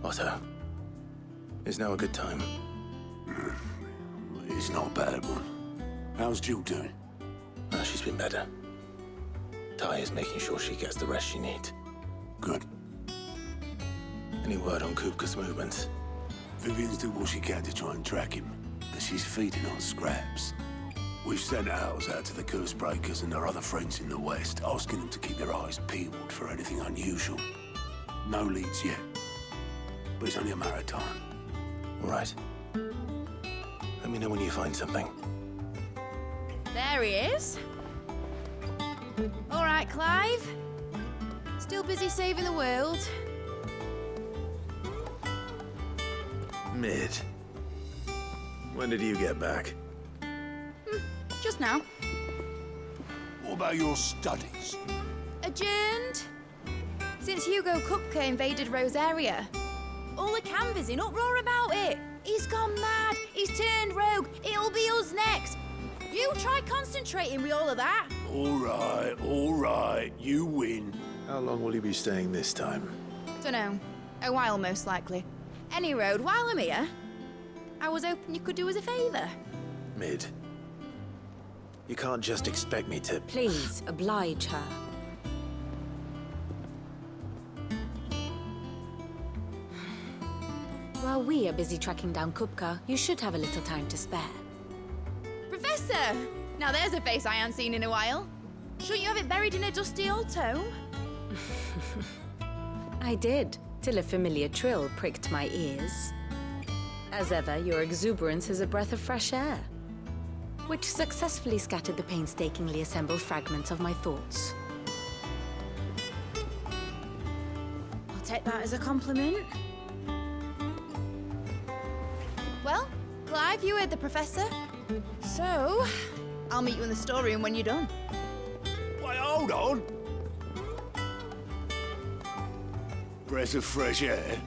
Otto, is now a good time? It's not a bad one. How's Jill doing? She's been better. Ty is making sure she gets the rest she needs. Good. Any word on Kupka's movements? Vivian's doing what she can to try and track him, but she's feeding on scraps. We've sent ours out to the curse breakers and our other friends in the West, asking them to keep their eyes peeled for anything unusual. No leads yet, but it's only a matter of time. All right. Let me know when you find something. There he is. All right, Clive. Still busy saving the world. Mid. When did you get back? Just now. What about your studies? Adjourned. Since Hugo Kupka invaded Rosaria. All the canvas in uproar about it. He's gone mad. He's turned rogue. It'll be us next. You try concentrating with all of that. All right. You win. How long will you be staying this time? Dunno. A while, most likely. Any road, while I'm here, I was hoping you could do us a favour. Mid. You can't just expect me to... Please, oblige her. While we are busy tracking down Kupka, you should have a little time to spare. Professor! Now there's a face I haven't seen in a while. Shouldn't you have it buried in a dusty old tome? I did, till a familiar trill pricked my ears. As ever, your exuberance is a breath of fresh air, which successfully scattered the painstakingly assembled fragments of my thoughts. I'll take that as a compliment. Well, Clive, you heard the professor. So, I'll meet you in the storeroom when you're done. Wait, hold on. Breath of fresh air.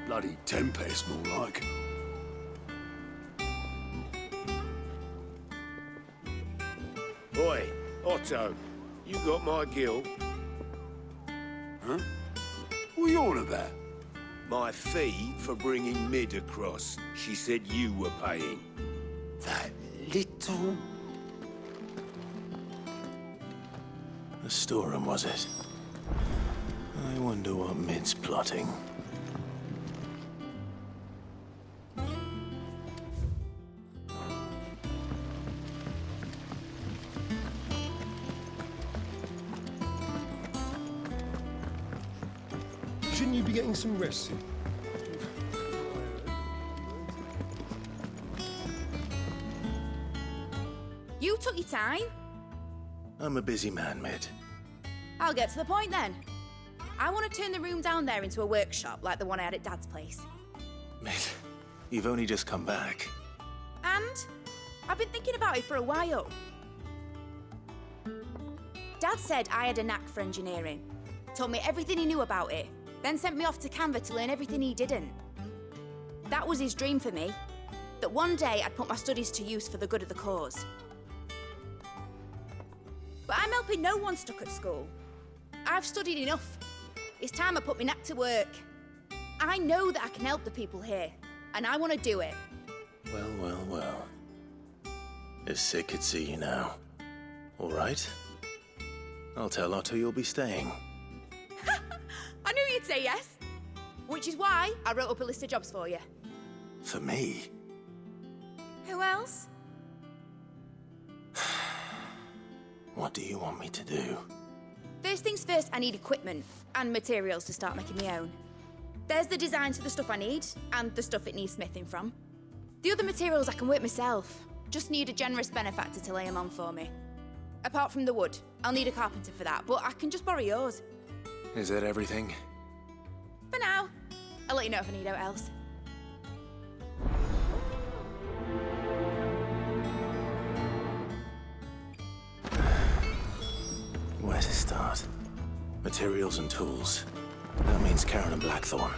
Bloody tempest, more like. Oi, Otto, you got my gill. Huh? What are you on about? My fee for bringing Mid across. She said you were paying. That little... The storeroom, was it? I wonder what Mid's plotting. Shouldn't you be getting some rest? You took your time. I'm a busy man, Mid. I'll get to the point then. I want to turn the room down there into a workshop like the one I had at Dad's place. Mid, you've only just come back. And I've been thinking about it for a while. Dad said I had a knack for engineering. Told me everything he knew about it. Then sent me off to Canva to learn everything he didn't. That was his dream for me. That one day I'd put my studies to use for the good of the cause. But I'm helping no one stuck at school. I've studied enough. It's time I put my knack to work. I know that I can help the people here, and I want to do it. Well. If Sid could see you now. All right? I'll tell Otto you'll be staying. I knew you'd say yes. Which is why I wrote up a list of jobs for you. For me? Who else? What do you want me to do? First things first, I need equipment and materials to start making my own. There's the designs for the stuff I need and the stuff it needs smithing from. The other materials I can work myself. Just need a generous benefactor to lay them on for me. Apart from the wood. I'll need a carpenter for that, but I can just borrow yours. Is that everything? For now. I'll let you know if I need out else. Where to start? Materials and tools. That means Karen and Blackthorn.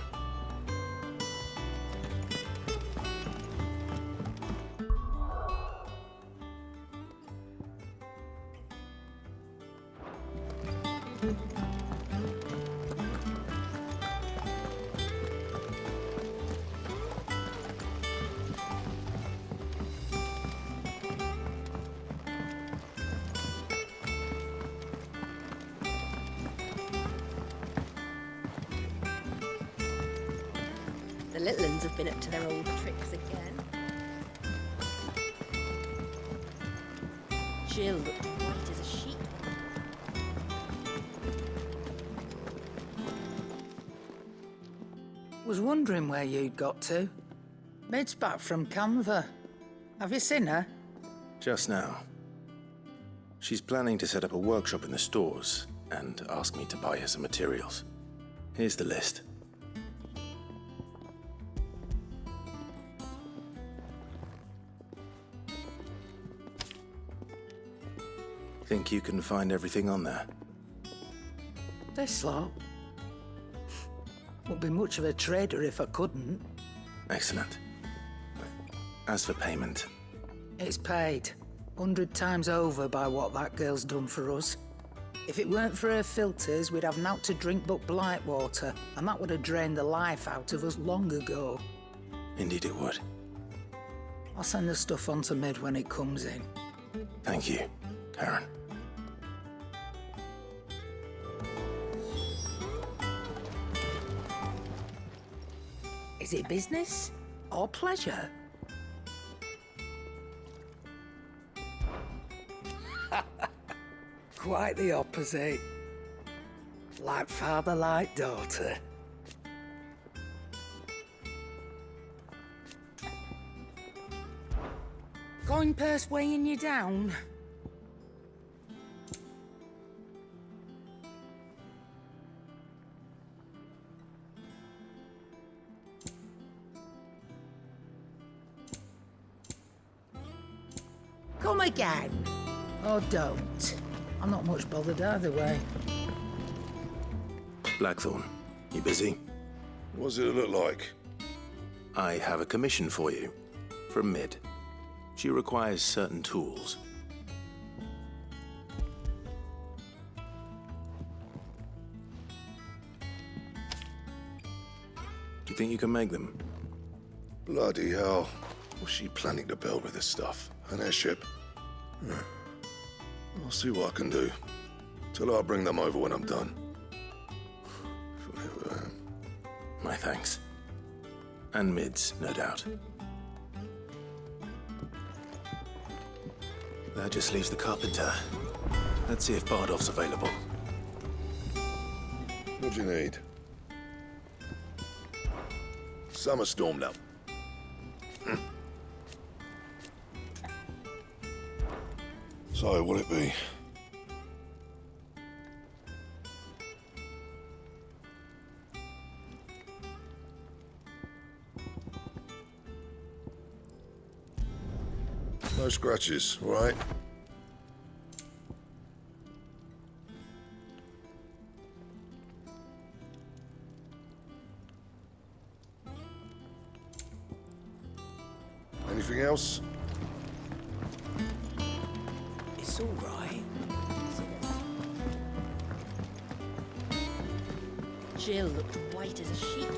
The little uns have been up to their old tricks again. Jill looked white as a sheet. Was wondering where you'd got to. Mid's back from Canva. Have you seen her? Just now. She's planning to set up a workshop in the stores and ask me to buy her some materials. Here's the list. Think you can find everything on there? This lot. Wouldn't be much of a trader if I couldn't. Excellent. As for payment, It's paid 100 times over by what that girl's done for us. If it weren't for her filters, we'd have naught to drink but blight water, and that would have drained the life out of us long ago. indeed it would. I'll send the stuff on to Mid when it comes in. Thank you, Karen. Is it business or pleasure? Quite the opposite. Like father, like daughter. Coin purse weighing you down? Come again. Or don't. I'm not much bothered either way. Blackthorn, you busy? What's it look like? I have a commission for you. From Mid. She requires certain tools. Do you think you can make them? Bloody hell. What's she planning to build with this stuff? An airship? I'll see what I can do. Tell her I'll bring them over when I'm done. My thanks. And Mid's, no doubt. That just leaves the carpenter. Let's see if Bardolph's available. What do you need? Summer storm now. So, what'll it be? No scratches, all right? Anything else? It's all right. Jill looked white as a sheet.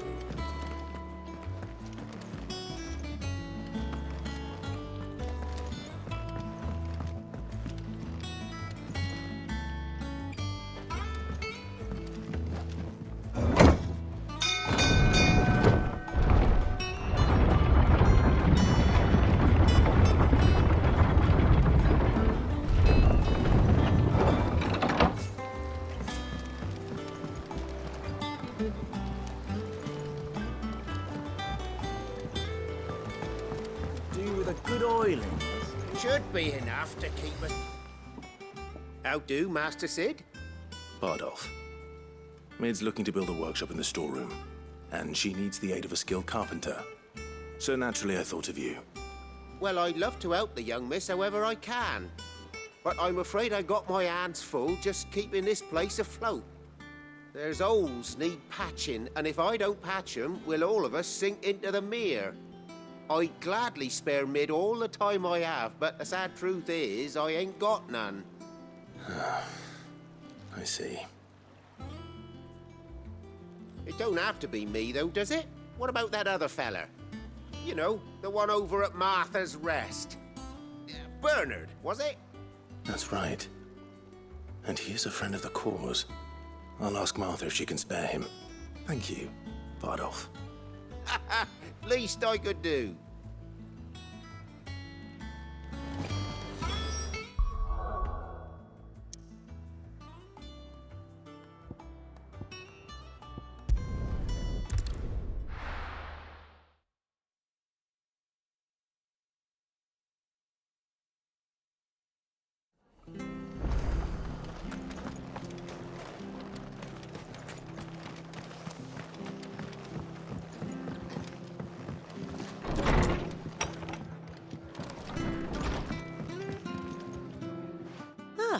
Do with a good oiling. Should be enough to keep us. How do, Master Sid? Bardolph. Mid's looking to build a workshop in the storeroom, and she needs the aid of a skilled carpenter. So naturally I thought of you. Well, I'd love to help the young miss however I can. But I'm afraid I got my hands full just keeping this place afloat. There's holes need patching, and if I don't patch them, we'll all of us sink into the mere. I'd gladly spare Mid all the time I have, but the sad truth is, I ain't got none. I see. It don't have to be me, though, does it? What about that other fella? You know, the one over at Martha's Rest. Bernard, was it? That's right. And he is a friend of the cause. I'll ask Martha if she can spare him. Thank you, Bardolph. Least I could do.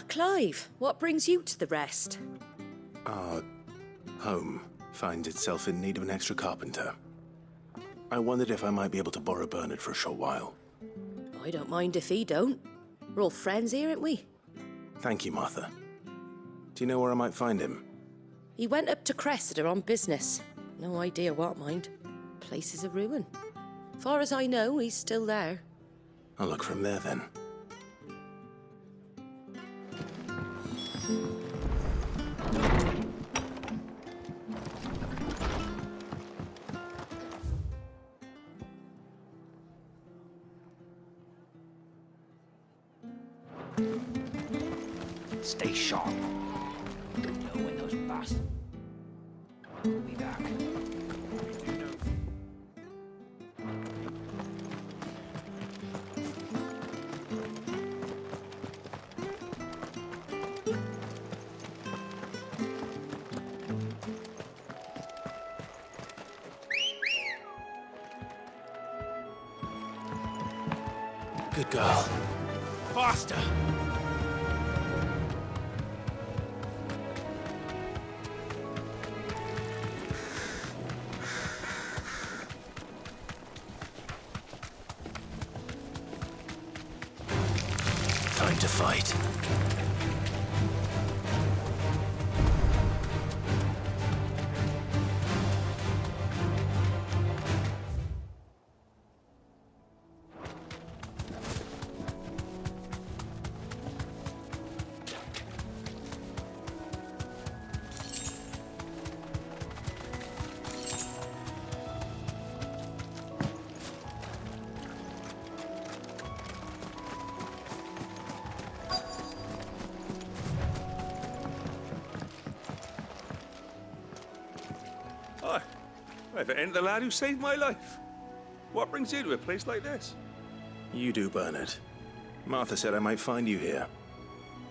Clive, what brings you to the Rest? Our home finds itself in need of an extra carpenter. I wondered if I might be able to borrow Bernard for a short while. I don't mind if he don't. We're all friends here, aren't we? Thank you, Martha. Do you know where I might find him? He went up to Cressida on business. No idea what, mind. Place is a ruin. Far as I know, he's still there. I'll look for him there then. Stay sharp. Don't know when those bastards will be back. Good girl. Faster! Time to fight. If it ain't the lad who saved my life. What brings you to a place like this? You do, Bernard. Martha said I might find you here.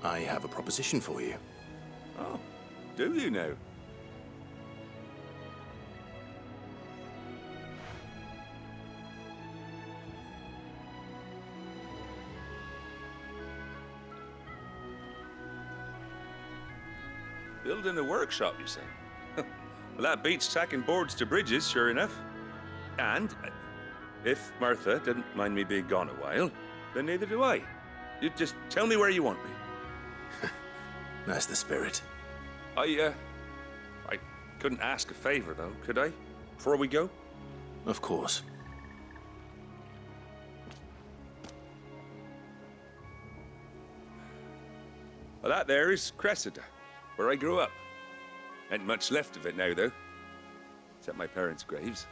I have a proposition for you. Oh, do you now? Building a workshop, you say? Well, that beats tacking boards to bridges, sure enough. And if Martha didn't mind me being gone a while, then neither do I. You just tell me where you want me. That's the spirit. I couldn't ask a favor, though, could I? Before we go? Of course. Well, that there is Cressida, where I grew up. Ain't much left of it now, though. Except my parents' graves.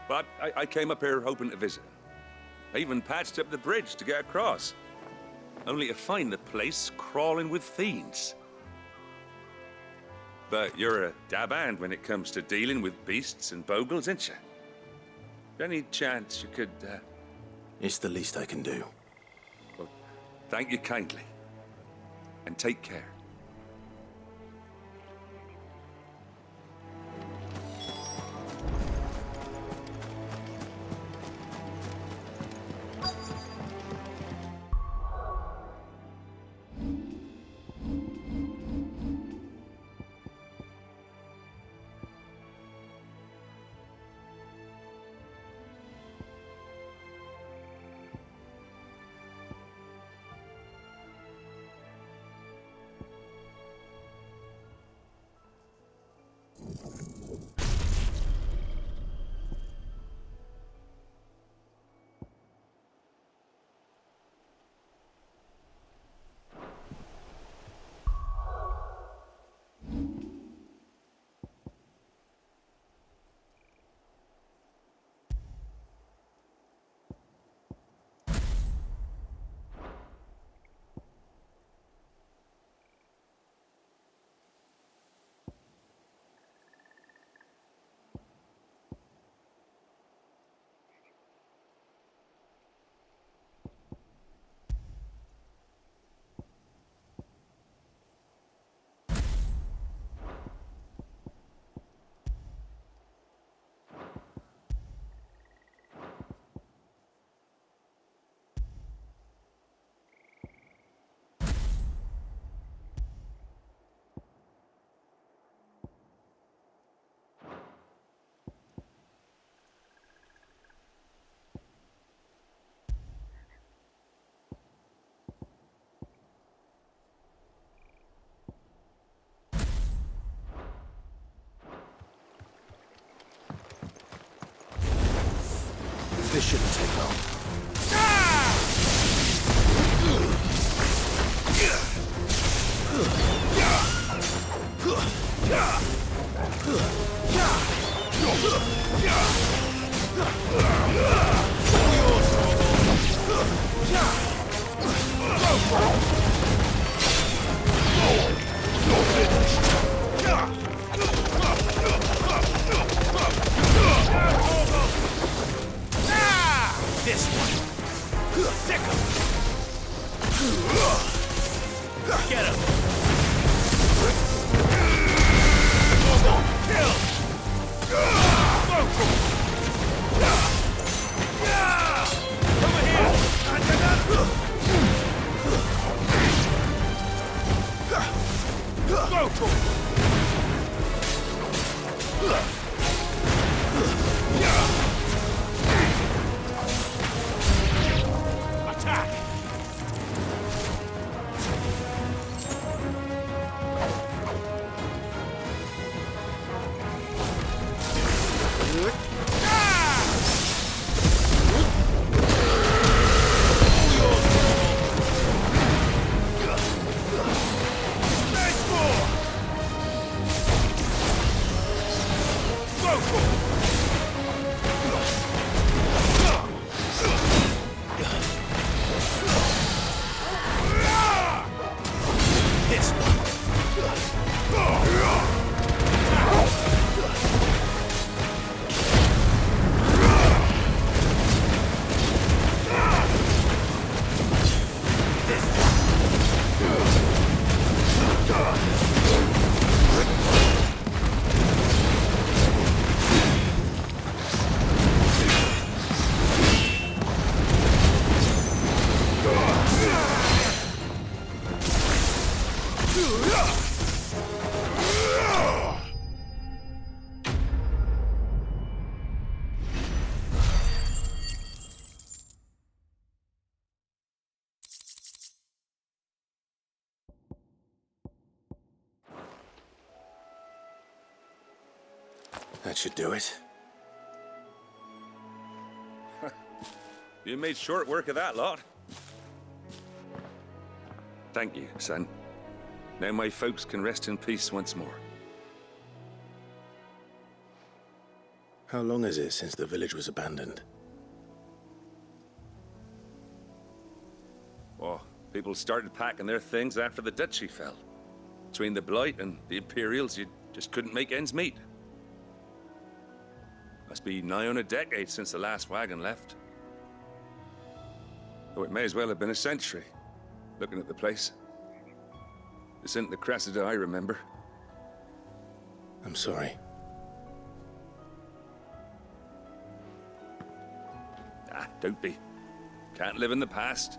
But I came up here hoping to visit them. I even patched up the bridge to get across. Only to find the place crawling with fiends. But you're a dab hand when it comes to dealing with beasts and bogles, ain't you? Any chance you could, It's the least I can do. Well, thank you kindly. and take care. This shouldn't take long. This one. Sick him. Get him. Kill. Over here. Attack! That should do it. You made short work of that lot. Thank you, son. Now my folks can rest in peace once more. How long is it since the village was abandoned? Oh, people started packing their things after the duchy fell. Between the Blight and the Imperials, you just couldn't make ends meet. Must be nigh on a decade since the last wagon left. Though it may as well have been a century, looking at the place. This isn't the Cressida I remember. I'm sorry. Ah, don't be. Can't live in the past,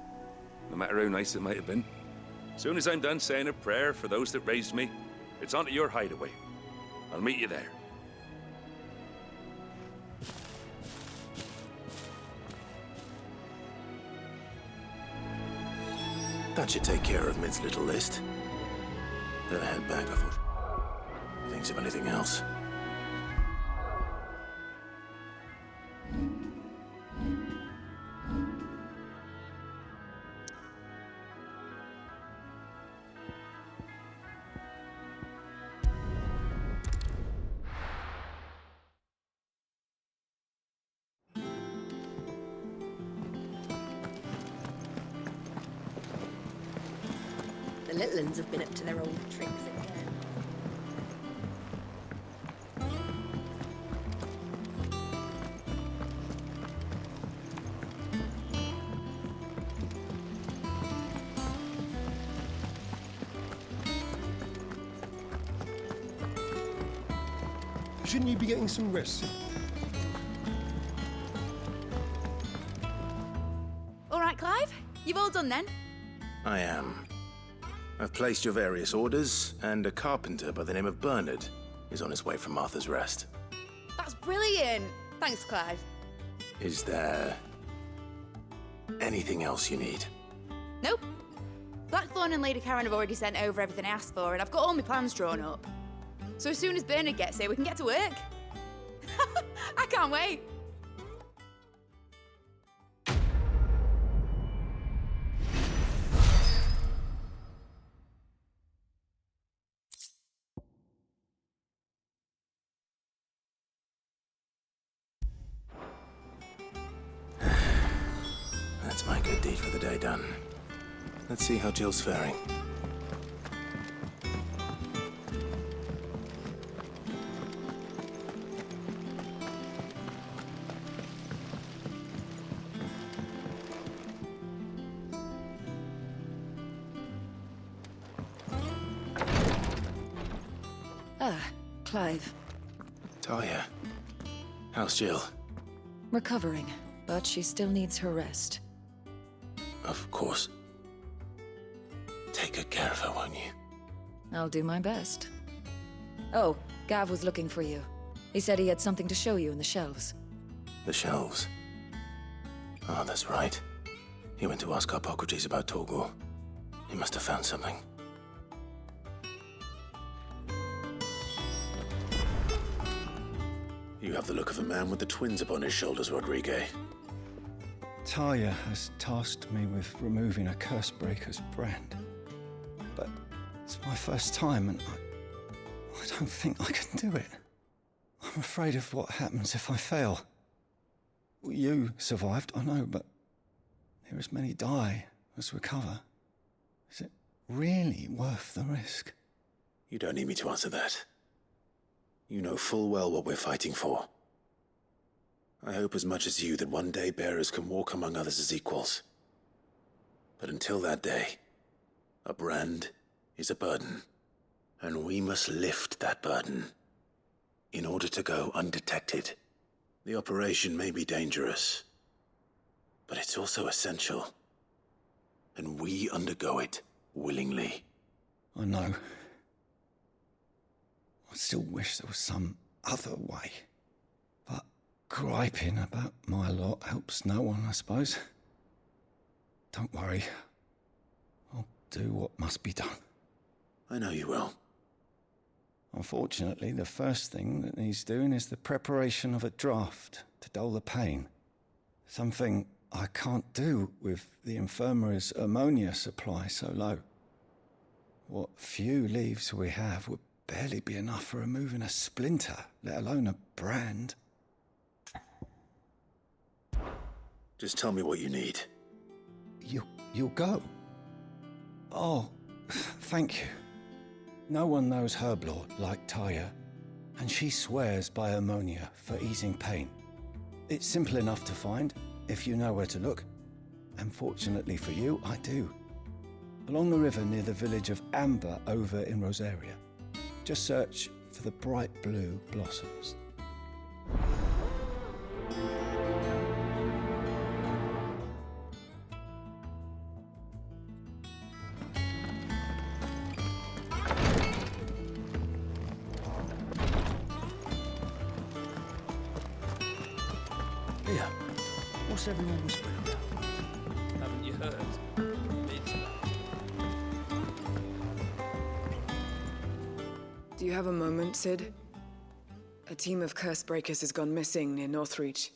no matter how nice it might have been. Soon as I'm done saying a prayer for those that raised me, it's on to your hideaway. I'll meet you there. That should take care of Mid's little list. Better head back before she thinks of anything else. The little uns have been up to their old tricks again. Shouldn't you be getting some rest? All right, Clive? You've all done then? I am. I've placed your various orders, and a carpenter by the name of Bernard is on his way from Martha's Rest. That's brilliant. Thanks, Clive. Is there anything else you need? Nope. Blackthorn and Lady Karen have already sent over everything I asked for, and I've got all my plans drawn up. So as soon as Bernard gets here, we can get to work. I can't wait. That's my good deed for the day done. Let's see how Jill's faring. Clive. Talia, how's Jill? Recovering, but she still needs her rest. Of course. Take good care of her, won't you? I'll do my best. Oh, Gav was looking for you. He said he had something to show you in the shelves. The shelves? Ah, that's right. He went to ask Hippocrates about Torgor. He must have found something. You have the look of a man with the twins upon his shoulders, Rodrigue. Talia has tasked me with removing a Cursebreaker's brand. But it's my first time, and I don't think I can do it. I'm afraid of what happens if I fail. You survived, I know, but there as many die as recover. Is it really worth the risk? You don't need me to answer that. You know full well what we're fighting for. I hope as much as you that one day bearers can walk among others as equals. But until that day, a brand is a burden, and we must lift that burden in order to go undetected. The operation may be dangerous, but it's also essential, and we undergo it willingly. I know. I still wish there was some other way. But griping about my lot helps no one, I suppose. Don't worry. I'll do what must be done. I know you will. Unfortunately, the first thing that needs doing is the preparation of a draft to dull the pain. Something I can't do with the infirmary's ammonia supply so low. What few leaves we have would barely be enough for removing a splinter, let alone a brand. Just tell me what you need. You'll go? Oh, thank you. No one knows Herblore like Talia, and she swears by ammonia for easing pain. It's simple enough to find, if you know where to look. And fortunately for you, I do. Along the river near the village of Amber over in Rosaria. Just search for the bright blue blossoms. Here, what's everyone whispering about? Haven't you heard? Mid's back. Do you have a moment, Sid? A team of curse breakers has gone missing near Northreach.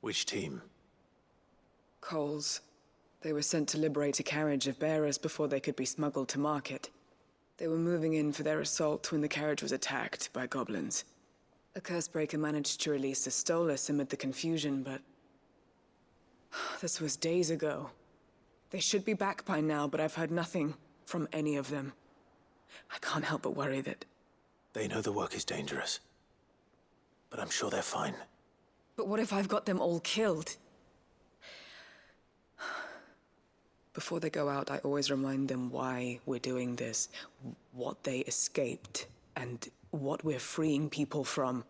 Which team? Coles. They were sent to liberate a carriage of bearers before they could be smuggled to market. They were moving in for their assault when the carriage was attacked by goblins. A curse breaker managed to release a Stolas amid the confusion, but... this was days ago. They should be back by now, but I've heard nothing from any of them. I can't help but worry that... They know the work is dangerous. But I'm sure they're fine. But what if I've got them all killed? Before they go out, I always remind them why we're doing this, what they escaped, and what we're freeing people from.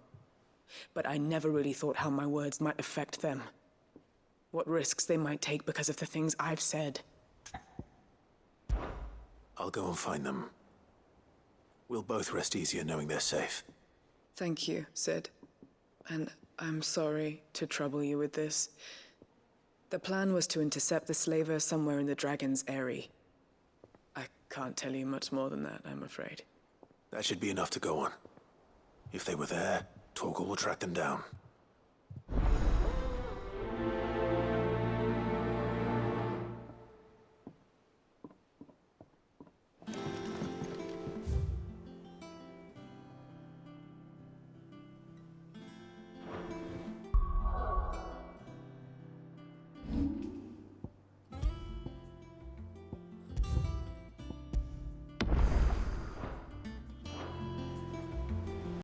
But I never really thought how my words might affect them. What risks they might take because of the things I've said. I'll go and find them. We'll both rest easier knowing they're safe. Thank you, Sid. And I'm sorry to trouble you with this. The plan was to intercept the slaver somewhere in the Dragon's Eyrie. I can't tell you much more than that, I'm afraid. That should be enough to go on. If they were there, Torgal will track them down.